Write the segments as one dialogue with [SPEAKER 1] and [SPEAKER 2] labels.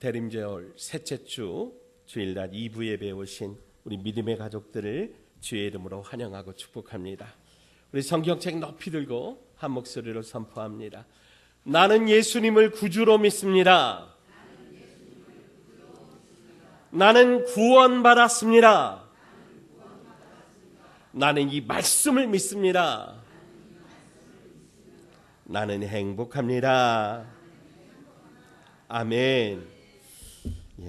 [SPEAKER 1] 대림절 셋째 주 주일날 2부 예배에 오신 우리 믿음의 가족들을 주의 이름으로 환영하고 축복합니다. 우리 성경책 높이 들고 한 목소리로 선포합니다. 나는 예수님을 구주로 믿습니다. 나는 구원받았습니다. 나는 이 말씀을 믿습니다. 나는 행복합니다. 아멘.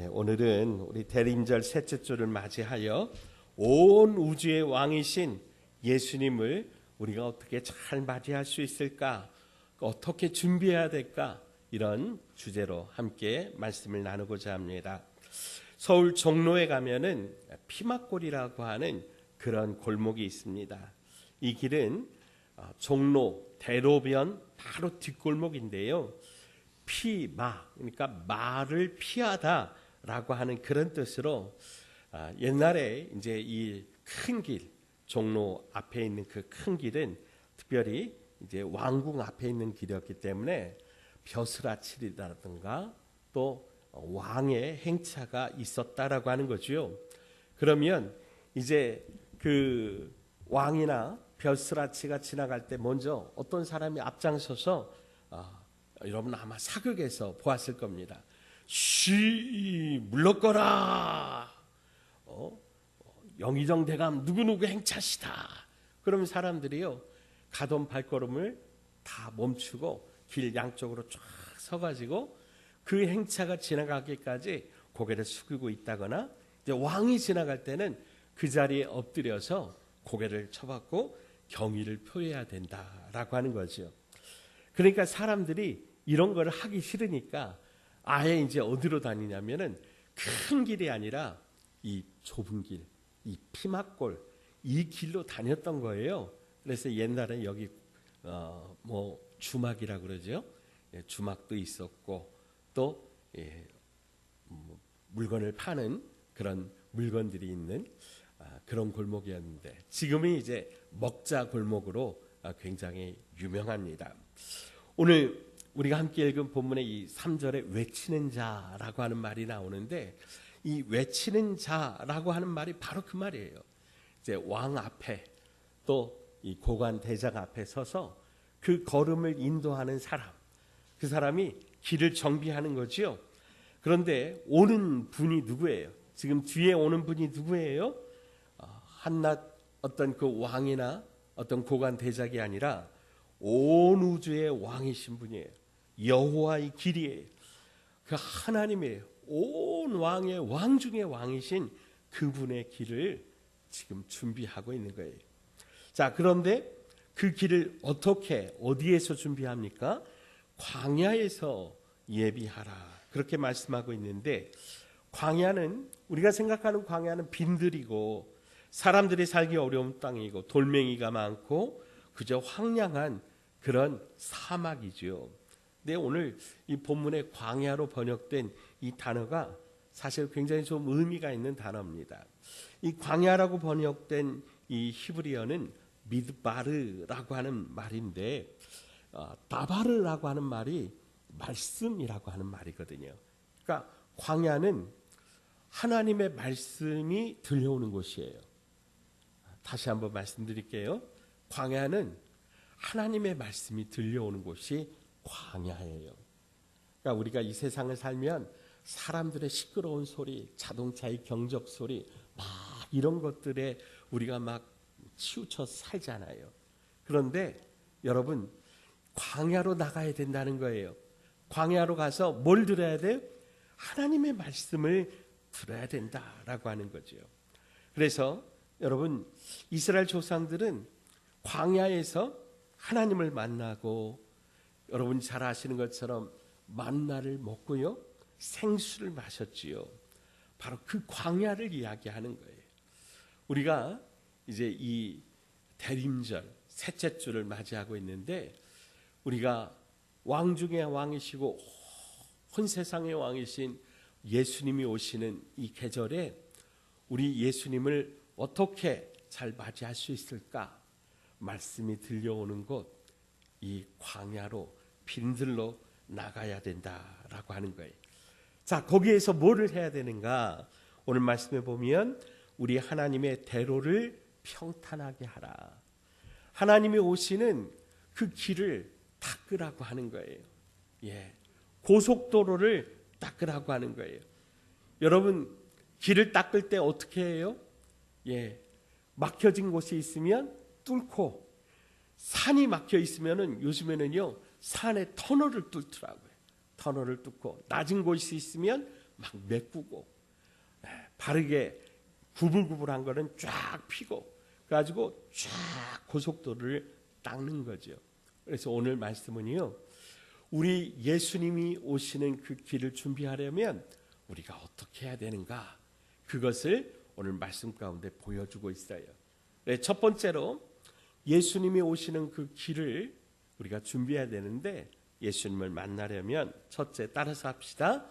[SPEAKER 1] 오늘은 우리 대림절 셋째 주를 맞이하여 온 우주의 왕이신 예수님을 우리가 어떻게 잘 맞이할 수 있을까? 어떻게 준비해야 될까? 이런 주제로 함께 말씀을 나누고자 합니다. 서울 종로에 가면은 피막골이라고 하는 그런 골목이 있습니다. 이 길은 종로 대로변 바로 뒷골목인데요. 피마, 그러니까 말을 피하다라고 하는 그런 뜻으로 옛날에 이제 이 큰 길, 종로 앞에 있는 그 큰 길은 특별히 이제 왕궁 앞에 있는 길이었기 때문에 벼슬아치리라든가 또 왕의 행차가 있었다라고 하는 거죠. 그러면 이제 그 왕이나 벼슬아치가 지나갈 때 먼저 어떤 사람이 앞장서서 여러분 아마 사극에서 보았을 겁니다. 쉬 물러거라. 영의정 대감 누구누구 행차시다. 그러면 사람들이요 가던 발걸음을 다 멈추고 길 양쪽으로 쫙 서가지고 그 행차가 지나가기까지 고개를 숙이고 있다거나 이제 왕이 지나갈 때는 그 자리에 엎드려서 고개를 쳐받고 경의를 표해야 된다라고 하는 거죠. 그러니까 사람들이 이런 걸 하기 싫으니까 아예 이제 어디로 다니냐면은 큰 길이 아니라 이 좁은 길, 이 피막골, 이 길로 다녔던 거예요. 그래서 옛날에 여기 뭐 주막이라고 그러죠. 주막도 있었고 또 물건을 파는 그런 물건들이 있는 그런 골목이었는데 지금은 이제 먹자 골목으로 굉장히 유명합니다. 오늘 우리가 함께 읽은 본문의 이 3절에 외치는 자라고 하는 말이 나오는데 이 외치는 자라고 하는 말이 바로 그 말이에요. 이제 왕 앞에 또 이 고관 대장 앞에 서서 그 걸음을 인도하는 사람, 그 사람이 길을 정비하는 거죠. 그런데 오는 분이 누구예요? 지금 뒤에 오는 분이 누구예요? 한낱 어떤 그 왕이나 어떤 고관 대작이 아니라 온 우주의 왕이신 분이에요. 여호와의 길이에요. 그 하나님의 온 왕의 왕 중의 왕이신 그분의 길을 지금 준비하고 있는 거예요. 자, 그런데 그 길을 어떻게 어디에서 준비합니까? 광야에서 예비하라. 그렇게 말씀하고 있는데 광야는 우리가 생각하는 광야는 빈들이고 사람들이 살기 어려운 땅이고 돌멩이가 많고 그저 황량한 그런 사막이죠. 근데 오늘 이 본문의 광야로 번역된 이 단어가 사실 굉장히 좀 의미가 있는 단어입니다. 이 광야라고 번역된 이 히브리어는 미드바르라고 하는 말인데 다바르라고 하는 말이 말씀이라고 하는 말이거든요. 그러니까 광야는 하나님의 말씀이 들려오는 곳이에요. 다시 한번 말씀드릴게요. 광야는 하나님의 말씀이 들려오는 곳이 광야예요. 그러니까 우리가 이 세상을 살면 사람들의 시끄러운 소리, 자동차의 경적 소리, 막 이런 것들에 우리가 막 치우쳐 살잖아요. 그런데 여러분 광야로 나가야 된다는 거예요. 광야로 가서 뭘 들어야 돼요? 하나님의 말씀을 들어야 된다라고 하는 거죠. 그래서 여러분 이스라엘 조상들은 광야에서 하나님을 만나고 여러분이 잘 아시는 것처럼 만나를 먹고요 생수를 마셨지요. 바로 그 광야를 이야기하는 거예요. 우리가 이제 이 대림절 셋째 주를 맞이하고 있는데 우리가 왕 중의 왕이시고 온 세상의 왕이신 예수님이 오시는 이 계절에 우리 예수님을 어떻게 잘 맞이할 수 있을까? 말씀이 들려오는 곳, 이 광야로 빈들로 나가야 된다라고 하는 거예요. 자, 거기에서 뭐를 해야 되는가? 오늘 말씀에 보면 우리 하나님의 대로를 평탄하게 하라. 하나님이 오시는 그 길을 닦으라고 하는 거예요. 예, 고속도로를 닦으라고 하는 거예요. 여러분, 길을 닦을 때 어떻게 해요? 예, 막혀진 곳이 있으면 뚫고, 산이 막혀 있으면은 요즘에는요 산에 터널을 뚫더라고요. 터널을 뚫고, 낮은 곳이 있으면 막 메꾸고, 바르게 구불구불한 거는 쫙 피고, 그래가지고 쫙 고속도로를 닦는 거죠. 그래서 오늘 말씀은요, 우리 예수님이 오시는 그 길을 준비하려면 우리가 어떻게 해야 되는가, 그것을 오늘 말씀 가운데 보여주고 있어요. 첫 번째로 예수님이 오시는 그 길을 우리가 준비해야 되는데, 예수님을 만나려면 첫째, 따라서 합시다.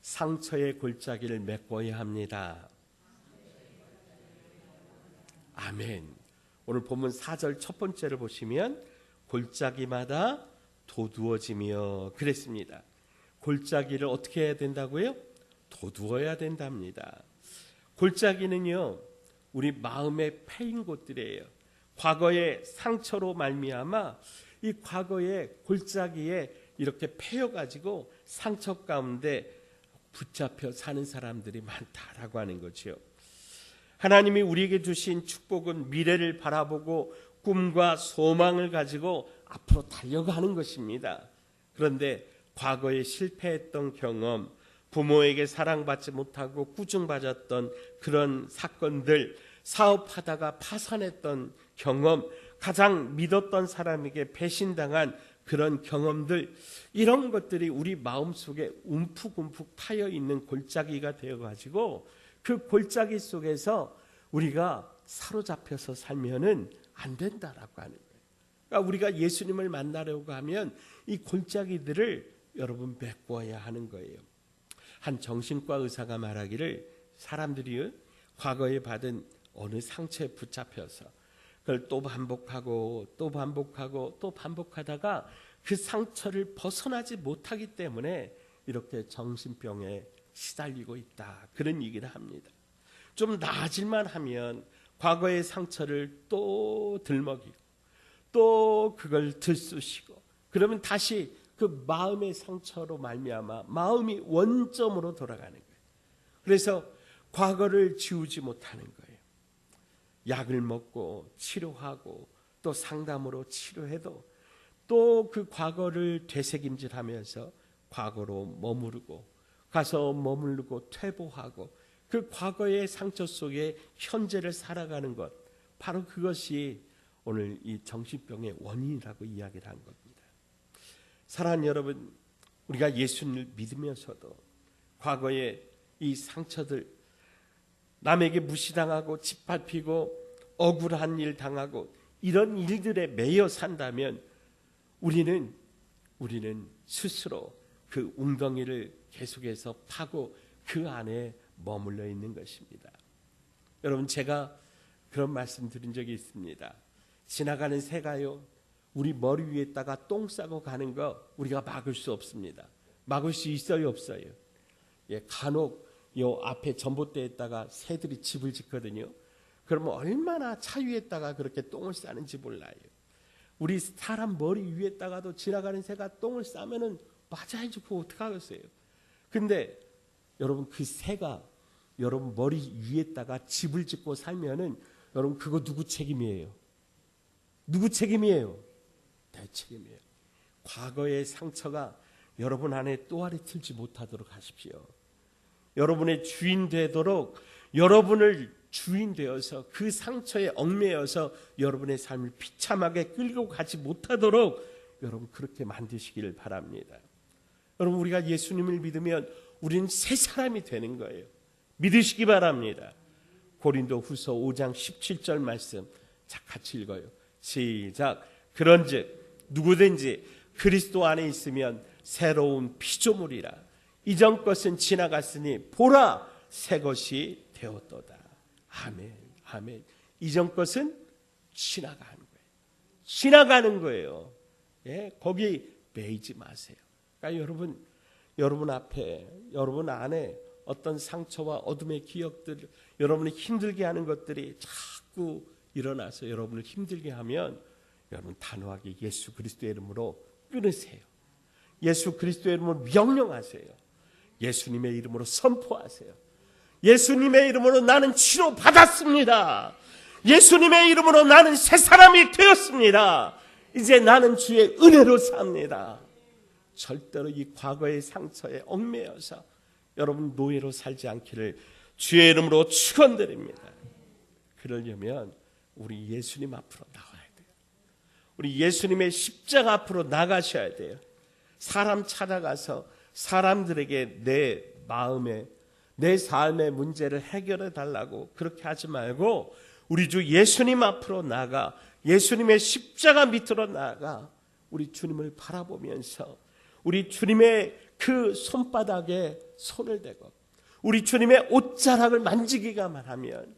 [SPEAKER 1] 상처의 골짜기를 메꿔야 합니다. 아멘. 오늘 본문 4절 첫 번째를 보시면 골짜기마다 도두어지며 그랬습니다. 골짜기를 어떻게 해야 된다고요? 도두어야 된답니다. 골짜기는요, 우리 마음의 패인 곳들이에요. 과거의 상처로 말미암아 이 과거의 골짜기에 이렇게 패여가지고 상처 가운데 붙잡혀 사는 사람들이 많다라고 하는 거죠. 하나님이 우리에게 주신 축복은 미래를 바라보고 꿈과 소망을 가지고 앞으로 달려가는 것입니다. 그런데 과거에 실패했던 경험, 부모에게 사랑받지 못하고 꾸중받았던 그런 사건들, 사업하다가 파산했던 경험, 가장 믿었던 사람에게 배신당한 그런 경험들, 이런 것들이 우리 마음속에 움푹움푹 파여 있는 골짜기가 되어가지고 그 골짜기 속에서 우리가 사로잡혀서 살면은 안 된다라고 하는 거예요. 그러니까 우리가 예수님을 만나려고 하면 이 골짜기들을 여러분 메꿔야 하는 거예요. 한 정신과 의사가 말하기를, 사람들이 과거에 받은 어느 상처에 붙잡혀서 그걸 또 반복하고 또 반복하고 또 반복하다가 그 상처를 벗어나지 못하기 때문에 이렇게 정신병에 시달리고 있다, 그런 얘기를 합니다. 좀 나아질만 하면 과거의 상처를 또 들먹이고 또 그걸 들쑤시고, 그러면 다시 그 마음의 상처로 말미암아 마음이 원점으로 돌아가는 거예요. 그래서 과거를 지우지 못하는 거예요. 약을 먹고 치료하고 또 상담으로 치료해도 또 그 과거를 되새김질하면서 과거로 머무르고 가서 머무르고 퇴보하고 그 과거의 상처 속에 현재를 살아가는 것, 바로 그것이 오늘 이 정신병의 원인이라고 이야기를 한 겁니다. 사랑하는 여러분, 우리가 예수님을 믿으면서도 과거의 이 상처들, 남에게 무시당하고 짓밟히고 억울한 일 당하고 이런 일들에 매여 산다면 우리는 스스로 그 웅덩이를 계속해서 파고 그 안에 머물러 있는 것입니다. 여러분, 제가 그런 말씀 드린 적이 있습니다. 지나가는 새가요, 우리 머리 위에다가 똥 싸고 가는 거 우리가 막을 수 없습니다. 막을 수 있어요, 없어요? 예, 간혹 요 앞에 전봇대에다가 새들이 집을 짓거든요. 그러면 얼마나 차 위에다가 그렇게 똥을 싸는지 몰라요. 우리 사람 머리 위에다가도 지나가는 새가 똥을 싸면은 맞아야지, 그거 어떡하겠어요? 근데 여러분, 그 새가 여러분 머리 위에다가 집을 짓고 살면은 여러분 그거 누구 책임이에요? 누구 책임이에요? 내 책임이에요. 과거의 상처가 여러분 안에 또아리 틀지 못하도록 하십시오. 여러분의 주인 되도록, 여러분을 주인 되어서 그 상처에 얽매여서 여러분의 삶을 비참하게 끌고 가지 못하도록 여러분 그렇게 만드시기를 바랍니다. 여러분, 우리가 예수님을 믿으면 우리는 새 사람이 되는 거예요. 믿으시기 바랍니다. 고린도 후서 5장 17절 말씀, 자, 같이 읽어요. 시작. 그런즉 누구든지 그리스도 안에 있으면 새로운 피조물이라. 이전 것은 지나갔으니 보라, 새 것이 되었도다. 아멘, 아멘. 이전 것은 지나가는 거예요. 지나가는 거예요. 예, 거기 매이지 마세요. 그러니까 여러분, 여러분 앞에, 여러분 안에 어떤 상처와 어둠의 기억들, 여러분이 힘들게 하는 것들이 자꾸 일어나서 여러분을 힘들게 하면 여러분 단호하게 예수 그리스도의 이름으로 끊으세요. 예수 그리스도의 이름으로 명령하세요. 예수님의 이름으로 선포하세요. 예수님의 이름으로 나는 치료받았습니다. 예수님의 이름으로 나는 새 사람이 되었습니다. 이제 나는 주의 은혜로 삽니다. 절대로 이 과거의 상처에 얽매여서 여러분 노예로 살지 않기를 주의 이름으로 축원드립니다. 그러려면 우리 예수님 앞으로 나와야 돼요. 우리 예수님의 십자가 앞으로 나가셔야 돼요. 사람 찾아가서 사람들에게 내 마음에, 내 삶의 문제를 해결해 달라고 그렇게 하지 말고 우리 주 예수님 앞으로 나가, 예수님의 십자가 밑으로 나가 우리 주님을 바라보면서 우리 주님의 그 손바닥에 손을 대고 우리 주님의 옷자락을 만지기가만 하면,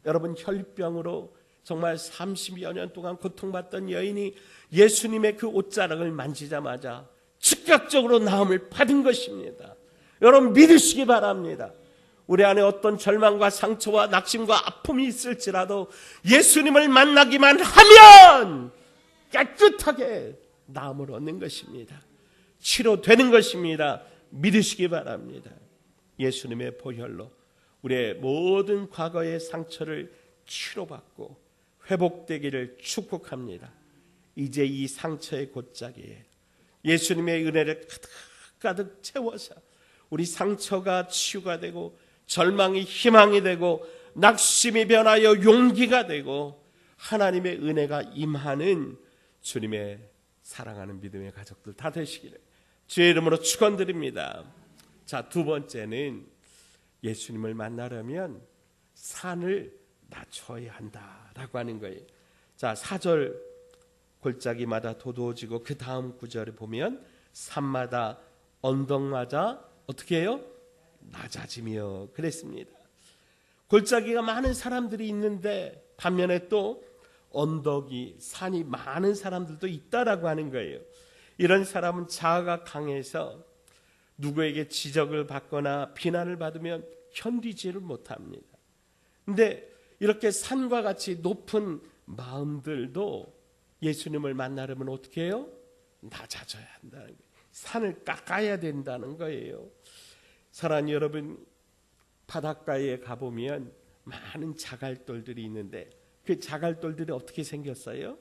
[SPEAKER 1] 여러분 혈병으로 정말 30여 년 동안 고통받던 여인이 예수님의 그 옷자락을 만지자마자 즉각적으로 나음을 받은 것입니다. 여러분 믿으시기 바랍니다. 우리 안에 어떤 절망과 상처와 낙심과 아픔이 있을지라도 예수님을 만나기만 하면 깨끗하게 나음을 얻는 것입니다. 치료되는 것입니다. 믿으시기 바랍니다. 예수님의 보혈로 우리의 모든 과거의 상처를 치료받고 회복되기를 축복합니다. 이제 이 상처의 골짜기에 예수님의 은혜를 가득 채워서 우리 상처가 치유가 되고 절망이 희망이 되고 낙심이 변하여 용기가 되고 하나님의 은혜가 임하는 주님의 사랑하는 믿음의 가족들 다 되시기를 주의 이름으로 축원드립니다. 자, 두 번째는 예수님을 만나려면 산을 낮춰야 한다라고 하는 거예요. 자, 4절 골짜기마다 도도해지고 그 다음 구절에 보면 산마다 언덕마다 어떻게 해요? 낮아지며 그랬습니다. 골짜기가 많은 사람들이 있는데 반면에 또 언덕이, 산이 많은 사람들도 있다라고 하는 거예요. 이런 사람은 자아가 강해서 누구에게 지적을 받거나 비난을 받으면 견디지를 못합니다. 근데 이렇게 산과 같이 높은 마음들도 예수님을 만나려면 어떻게 해요? 낮아져야 한다는 거예요. 산을 깎아야 된다는 거예요. 사랑하는 여러분, 바닷가에 가보면 많은 자갈돌들이 있는데 그 자갈돌들이 어떻게 생겼어요?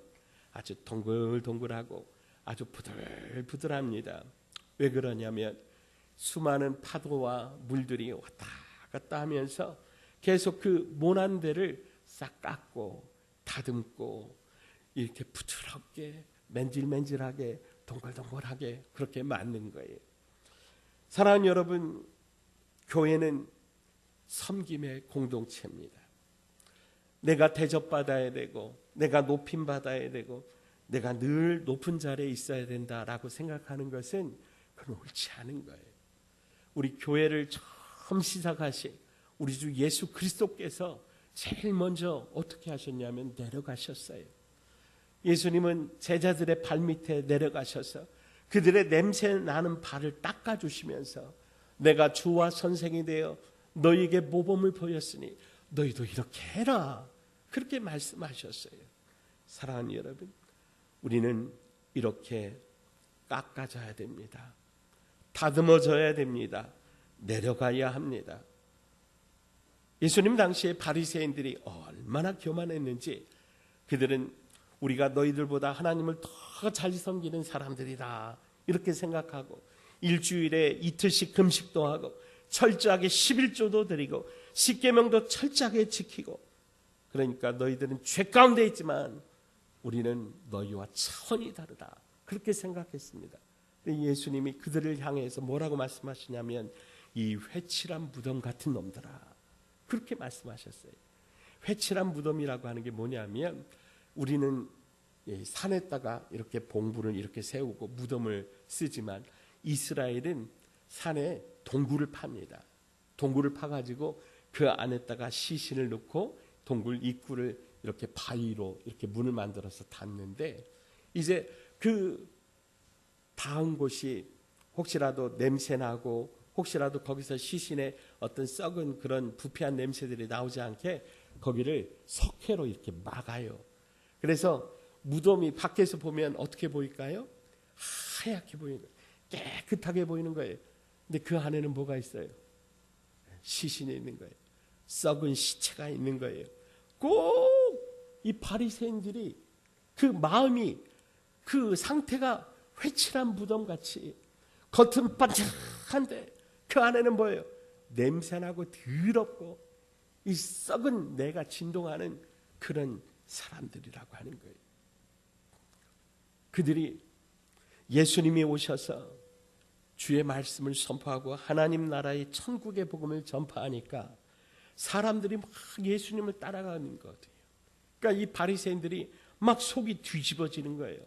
[SPEAKER 1] 아주 동글동글하고 아주 부들부들합니다. 왜 그러냐면 수많은 파도와 물들이 왔다 갔다 하면서 계속 그 모난 데를 싹 깎고 다듬고 이렇게 부드럽게 맨질맨질하게 동글동글하게 그렇게 만든 거예요. 사랑하는 여러분, 교회는 섬김의 공동체입니다. 내가 대접받아야 되고 내가 높임받아야 되고 내가 늘 높은 자리에 있어야 된다라고 생각하는 것은 그건 옳지 않은 거예요. 우리 교회를 처음 시작하신 우리 주 예수 그리스도께서 제일 먼저 어떻게 하셨냐면 내려가셨어요. 예수님은 제자들의 발밑에 내려가셔서 그들의 냄새 나는 발을 닦아주시면서 내가 주와 선생이 되어 너희에게 모범을 보였으니 너희도 이렇게 해라, 그렇게 말씀하셨어요. 사랑하는 여러분, 우리는 이렇게 깎아져야 됩니다. 다듬어져야 됩니다. 내려가야 합니다. 예수님 당시에 바리새인들이 얼마나 교만했는지, 그들은 우리가 너희들보다 하나님을 더 잘 섬기는 사람들이다 이렇게 생각하고 일주일에 이틀씩 금식도 하고 철저하게 11조도 드리고 십계명도 철저하게 지키고, 그러니까 너희들은 죄 가운데 있지만 우리는 너희와 차원이 다르다 그렇게 생각했습니다. 예수님이 그들을 향해서 뭐라고 말씀하시냐면 이 회칠한 무덤 같은 놈들아, 그렇게 말씀하셨어요. 회칠한 무덤이라고 하는 게 뭐냐면 우리는 산에다가 이렇게 봉부를 이렇게 세우고 무덤을 쓰지만 이스라엘은 산에 동굴을 팝니다. 동굴을 파가지고 그 안에다가 시신을 넣고 동굴 입구를 이렇게 바위로 이렇게 문을 만들어서 닫는데, 이제 그 닿은 곳이 혹시라도 냄새나고 혹시라도 거기서 시신의 어떤 썩은 그런 부패한 냄새들이 나오지 않게 거기를 석회로 이렇게 막아요. 그래서 무덤이 밖에서 보면 어떻게 보일까요? 하얗게 보이는 거예요. 깨끗하게 보이는 거예요. 근데 그 안에는 뭐가 있어요? 시신이 있는 거예요. 썩은 시체가 있는 거예요. 꼭 이 바리새인들이 그 마음이 그 상태가 회칠한 무덤같이 겉은 반짝한데 그 안에는 뭐예요? 냄새나고 더럽고 이 썩은 내가 진동하는 그런 사람들이라고 하는 거예요. 그들이 예수님이 오셔서 주의 말씀을 선포하고 하나님 나라의 천국의 복음을 전파하니까 사람들이 막 예수님을 따라가는 것 같아요. 그러니까 이 바리새인들이 막 속이 뒤집어지는 거예요.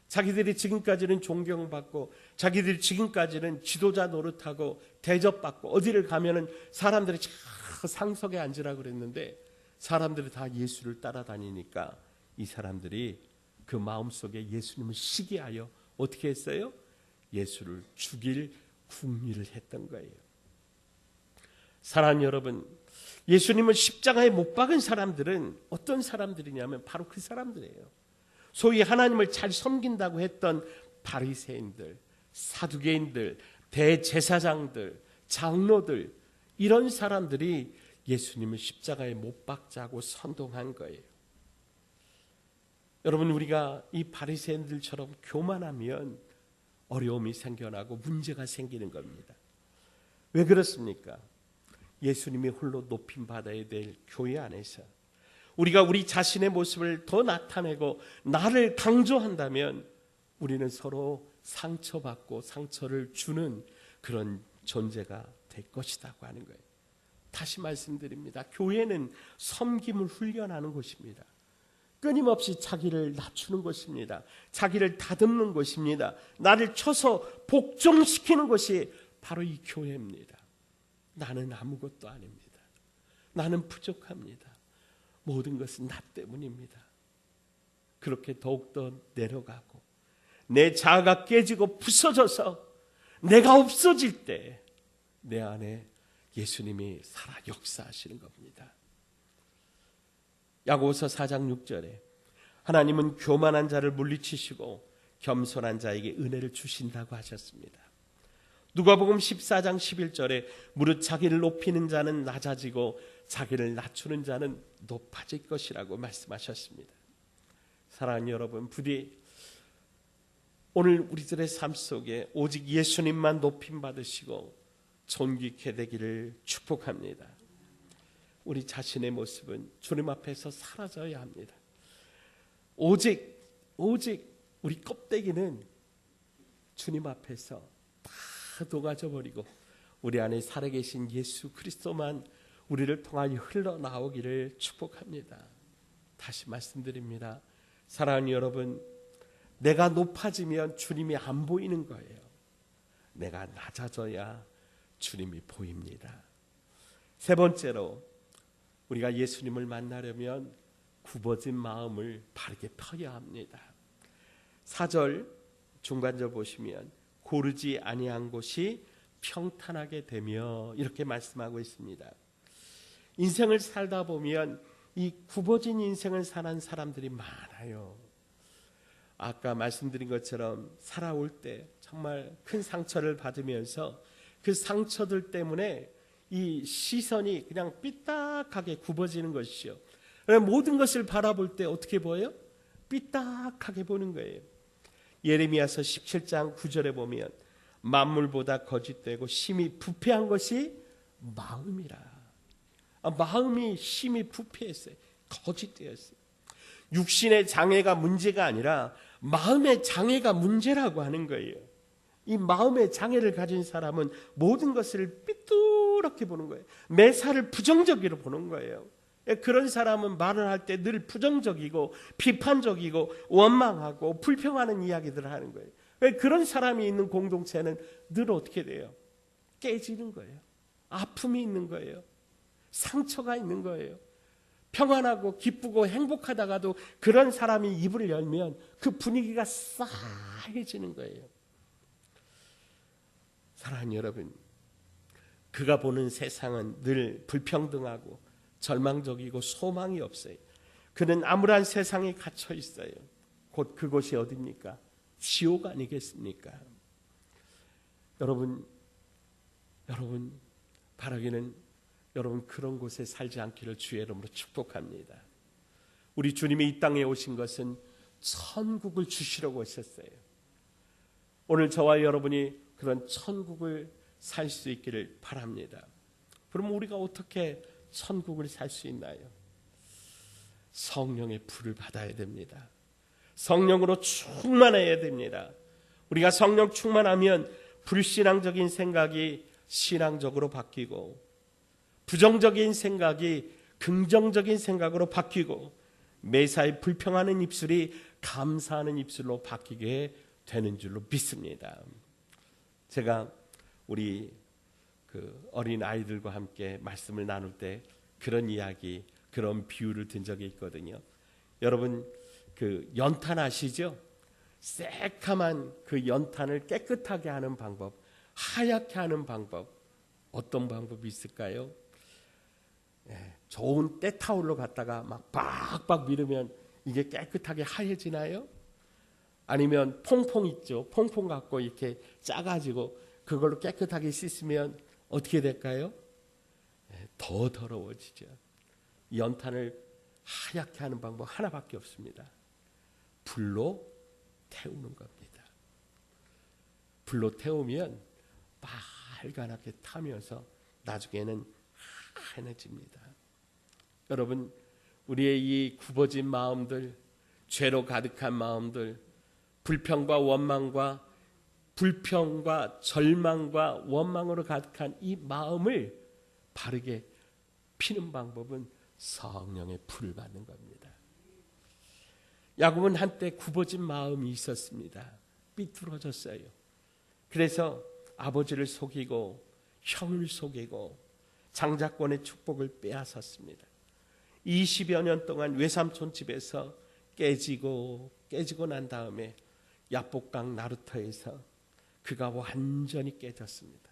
[SPEAKER 1] 자기들이 지금까지는 존경받고 자기들이 지금까지는 지도자 노릇하고 대접받고 어디를 가면은 사람들이 상석에 앉으라고 그랬는데 사람들이 다 예수를 따라다니니까 이 사람들이 그 마음속에 예수님을 시기하여 어떻게 했어요? 예수를 죽일 궁리를 했던 거예요. 사랑하는 여러분, 예수님을 십자가에 못 박은 사람들은 어떤 사람들이냐면 바로 그 사람들이에요. 소위 하나님을 잘 섬긴다고 했던 바리새인들, 사두개인들, 대제사장들, 장로들, 이런 사람들이 예수님을 십자가에 못 박자고 선동한 거예요. 여러분, 우리가 이 바리새인들처럼 교만하면 어려움이 생겨나고 문제가 생기는 겁니다. 왜 그렇습니까? 예수님이 홀로 높임 받아야 될 교회 안에서 우리가 우리 자신의 모습을 더 나타내고 나를 강조한다면 우리는 서로 상처받고 상처를 주는 그런 존재가 될 것이라고 하는 거예요. 다시 말씀드립니다. 교회는 섬김을 훈련하는 곳입니다. 끊임없이 자기를 낮추는 것입니다. 자기를 다듬는 것입니다. 나를 쳐서 복종시키는 것이 바로 이 교회입니다. 나는 아무것도 아닙니다. 나는 부족합니다. 모든 것은 나 때문입니다. 그렇게 더욱더 내려가고 내 자아가 깨지고 부서져서 내가 없어질 때 내 안에 예수님이 살아 역사하시는 겁니다. 야고보서 4장 6절에 하나님은 교만한 자를 물리치시고 겸손한 자에게 은혜를 주신다고 하셨습니다. 누가복음 14장 11절에 무릇 자기를 높이는 자는 낮아지고 자기를 낮추는 자는 높아질 것이라고 말씀하셨습니다. 사랑하는 여러분, 부디 오늘 우리들의 삶 속에 오직 예수님만 높임 받으시고 존귀케 되기를 축복합니다. 우리 자신의 모습은 주님 앞에서 사라져야 합니다. 오직 우리 껍데기는 주님 앞에서 다 녹아져 버리고 우리 안에 살아계신 예수 그리스도만 우리를 통하여 흘러나오기를 축복합니다. 다시 말씀드립니다. 사랑하는 여러분, 내가 높아지면 주님이 안 보이는 거예요. 내가 낮아져야 주님이 보입니다. 세 번째로 우리가 예수님을 만나려면 굽어진 마음을 바르게 펴야 합니다. 4절 중간절 보시면 고르지 아니한 곳이 평탄하게 되며 이렇게 말씀하고 있습니다. 인생을 살다 보면 이 굽어진 인생을 사는 사람들이 많아요. 아까 말씀드린 것처럼 살아올 때 정말 큰 상처를 받으면서 그 상처들 때문에 이 시선이 그냥 삐딱하게 굽어지는 것이죠. 모든 것을 바라볼 때 어떻게 보여요? 삐딱하게 보는 거예요. 예레미야서 17장 9절에 보면 만물보다 거짓되고 심히 부패한 것이 마음이라. 마음이 심히 부패했어요. 거짓되었어요. 육신의 장애가 문제가 아니라 마음의 장애가 문제라고 하는 거예요. 이 마음의 장애를 가진 사람은 모든 것을 삐뚤게 보는 거예요. 매사를 부정적으로 보는 거예요. 그런 사람은 말을 할 때 늘 부정적이고 비판적이고 원망하고 불평하는 이야기들을 하는 거예요. 그런 사람이 있는 공동체는 늘 어떻게 돼요? 깨지는 거예요. 아픔이 있는 거예요. 상처가 있는 거예요. 평안하고 기쁘고 행복하다가도 그런 사람이 입을 열면 그 분위기가 싸해지는 거예요. 사랑하는 여러분, 그가 보는 세상은 늘 불평등하고 절망적이고 소망이 없어요. 그는 암울한 세상에 갇혀 있어요. 곧 그곳이 어디입니까? 지옥 아니겠습니까? 여러분 바라기는 여러분 그런 곳에 살지 않기를 주의 이름으로 축복합니다. 우리 주님이 이 땅에 오신 것은 천국을 주시려고 오셨어요. 오늘 저와 여러분이 그런 천국을 살 수 있기를 바랍니다. 그럼 우리가 어떻게 천국을 살 수 있나요? 성령의 불을 받아야 됩니다. 성령으로 충만해야 됩니다. 우리가 성령 충만하면 불신앙적인 생각이 신앙적으로 바뀌고, 부정적인 생각이 긍정적인 생각으로 바뀌고, 매사에 불평하는 입술이 감사하는 입술로 바뀌게 되는 줄로 믿습니다. 제가 우리 어린 아이들과 함께 말씀을 나눌 때 그런 이야기, 그런 비유를 든 적이 있거든요. 여러분 연탄 아시죠? 새카만 그 연탄을 깨끗하게 하는 방법, 하얗게 하는 방법, 어떤 방법이 있을까요? 좋은 때타올로 갖다가 막 박박 밀으면 이게 깨끗하게 하얘지나요? 아니면 퐁퐁 있죠? 퐁퐁 갖고 이렇게 짜가지고 그걸로 깨끗하게 씻으면 어떻게 될까요? 더 더러워지죠. 연탄을 하얗게 하는 방법 하나밖에 없습니다. 불로 태우는 겁니다. 불로 태우면 빨갛게 타면서 나중에는 하얘집니다. 여러분, 우리의 이 굽어진 마음들, 죄로 가득한 마음들, 불평과 절망과 원망으로 가득한 이 마음을 바르게 피는 방법은 성령의 불을 받는 겁니다. 야곱은 한때 굽어진 마음이 있었습니다. 삐뚤어졌어요. 그래서 아버지를 속이고 형을 속이고 장자권의 축복을 빼앗았습니다. 20여 년 동안 외삼촌 집에서 깨지고 난 다음에 야복강 나루터에서 그가 완전히 깨졌습니다.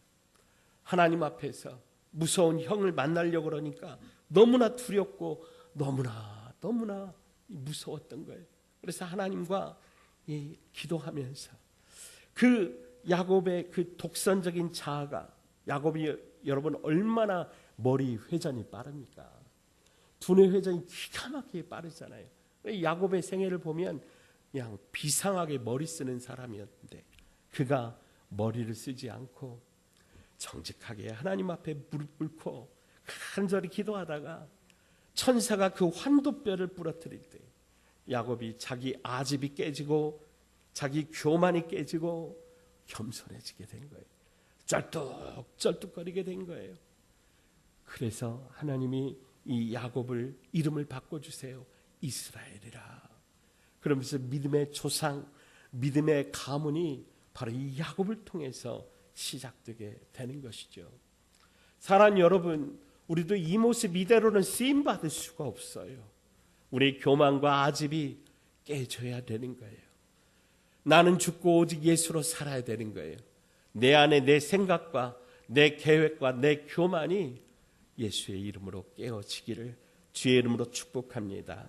[SPEAKER 1] 하나님 앞에서 무서운 형을 만나려고 그러니까 너무나 두렵고 너무나 무서웠던 거예요. 그래서 하나님과 기도하면서 그 야곱의 그 독선적인 자아가, 야곱이 여러분 얼마나 머리 회전이 빠릅니까? 두뇌 회전이 기가 막히게 빠르잖아요. 야곱의 생애를 보면 그냥 비상하게 머리 쓰는 사람이었는데 그가 머리를 쓰지 않고 정직하게 하나님 앞에 무릎 꿇고 간절히 기도하다가 천사가 그 환도뼈를 부러뜨릴 때 야곱이 자기 아집이 깨지고 자기 교만이 깨지고 겸손해지게 된 거예요. 쩔뚝쩔뚝거리게 된 거예요. 그래서 하나님이 이 야곱을 이름을 바꿔주세요. 이스라엘이라. 그러면서 믿음의 조상, 믿음의 가문이 바로 이 야곱을 통해서 시작되게 되는 것이죠. 사랑하는 여러분, 우리도 이 모습 이대로는 쓰임받을 수가 없어요. 우리의 교만과 아집이 깨져야 되는 거예요. 나는 죽고 오직 예수로 살아야 되는 거예요. 내 안에 내 생각과 내 계획과 내 교만이 예수의 이름으로 깨어지기를 주의 이름으로 축복합니다.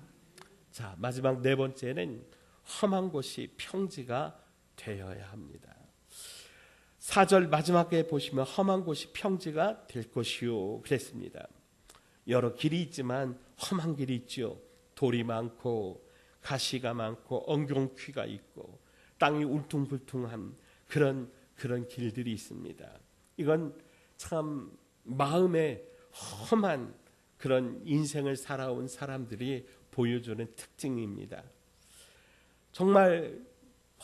[SPEAKER 1] 자, 마지막 네 번째는 험한 곳이 평지가 되어야 합니다. 4절 마지막에 보시면 험한 곳이 평지가 될 것이요 그랬습니다. 여러 길이 있지만 험한 길이 있죠. 돌이 많고 가시가 많고 엉겅퀴가 있고 땅이 울퉁불퉁한 그런 길들이 있습니다. 이건 참 마음에 험한 그런 인생을 살아온 사람들이 보여주는 특징입니다. 정말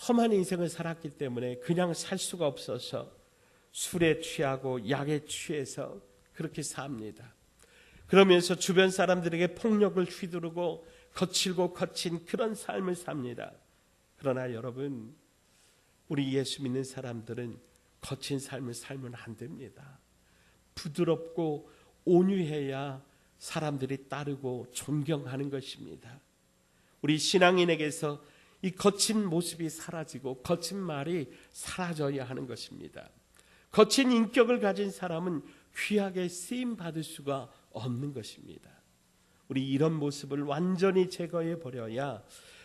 [SPEAKER 1] 험한 인생을 살았기 때문에 그냥 살 수가 없어서 술에 취하고 약에 취해서 그렇게 삽니다. 그러면서 주변 사람들에게 폭력을 휘두르고 거칠고 거친 그런 삶을 삽니다. 그러나 여러분, 우리 예수 믿는 사람들은 거친 삶을 살면 안 됩니다. 부드럽고 온유해야 사람들이 따르고 존경하는 것입니다. 우리 신앙인에게서 이 거친 모습이 사라지고 거친 말이 사라져야 하는 것입니다. 거친 인격을 가진 사람은 귀하게 쓰임 받을 수가 없는 것입니다. 우리 이런 모습을 완전히 제거해 버려야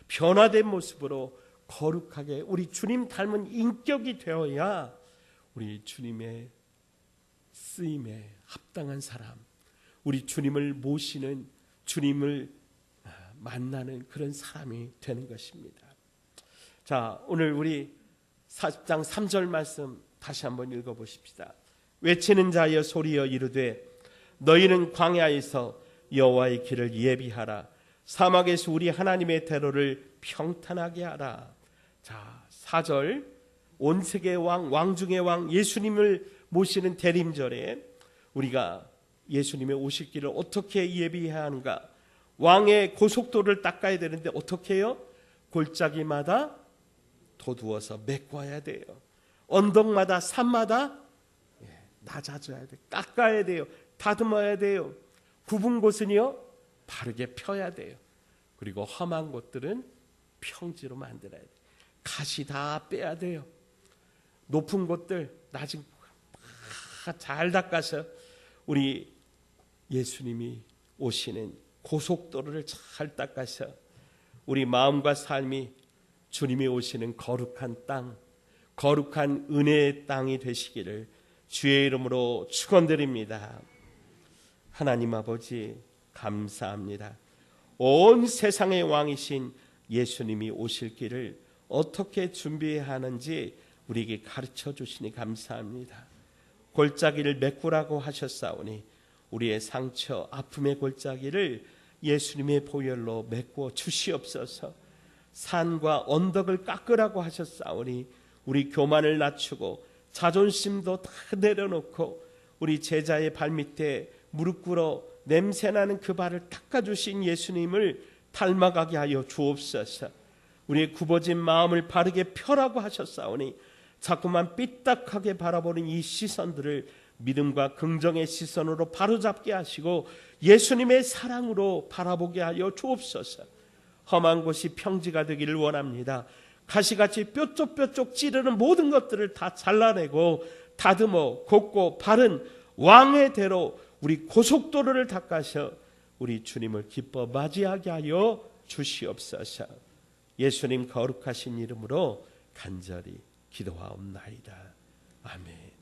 [SPEAKER 1] 변화된 모습으로 거룩하게 우리 주님 닮은 인격이 되어야 우리 주님의 쓰임에 합당한 사람, 우리 주님을 모시는, 주님을 만나는 그런 사람이 되는 것입니다. 자, 오늘 우리 40장 3절 말씀 다시 한번 읽어보십시다. 외치는 자여 소리여 이르되 너희는 광야에서 여호와의 길을 예비하라. 사막에서 우리 하나님의 대로를 평탄하게 하라. 자, 4절 온 세계의 왕, 왕 중의 왕 예수님을 모시는 대림절에 우리가 예수님의 오실 길을 어떻게 예비해야 하는가? 왕의 고속도를 닦아야 되는데 어떻게 해요? 골짜기마다 도두어서 메꿔야 돼요. 언덕마다 산마다 낮아져야 돼요. 깎아야 돼요. 다듬어야 돼요. 굽은 곳은요 바르게 펴야 돼요. 그리고 험한 곳들은 평지로 만들어야 돼요. 가시 다 빼야 돼요. 높은 곳들 낮은 잘 닦아서 우리 예수님이 오시는 고속도로를 잘 닦아서 우리 마음과 삶이 주님이 오시는 거룩한 땅, 거룩한 은혜의 땅이 되시기를 주의 이름으로 축원드립니다. 하나님 아버지 감사합니다. 온 세상의 왕이신 예수님이 오실 길을 어떻게 준비해야 하는지 우리에게 가르쳐 주시니 감사합니다. 골짜기를 메꾸라고 하셨사오니 우리의 상처, 아픔의 골짜기를 예수님의 보혈로 메꾸어 주시옵소서. 산과 언덕을 깎으라고 하셨사오니 우리 교만을 낮추고 자존심도 다 내려놓고 우리 제자의 발밑에 무릎 꿇어 냄새나는 그 발을 닦아주신 예수님을 닮아가게 하여 주옵소서. 우리의 굽어진 마음을 바르게 펴라고 하셨사오니 자꾸만 삐딱하게 바라보는 이 시선들을 믿음과 긍정의 시선으로 바로잡게 하시고 예수님의 사랑으로 바라보게 하여 주옵소서. 험한 곳이 평지가 되기를 원합니다. 가시같이 뾰족뾰족 찌르는 모든 것들을 다 잘라내고 다듬어 곱고 바른 왕의 대로 우리 고속도로를 닦아서 우리 주님을 기뻐 맞이하게 하여 주시옵소서. 예수님 거룩하신 이름으로 간절히 기도하옵나이다. 아멘.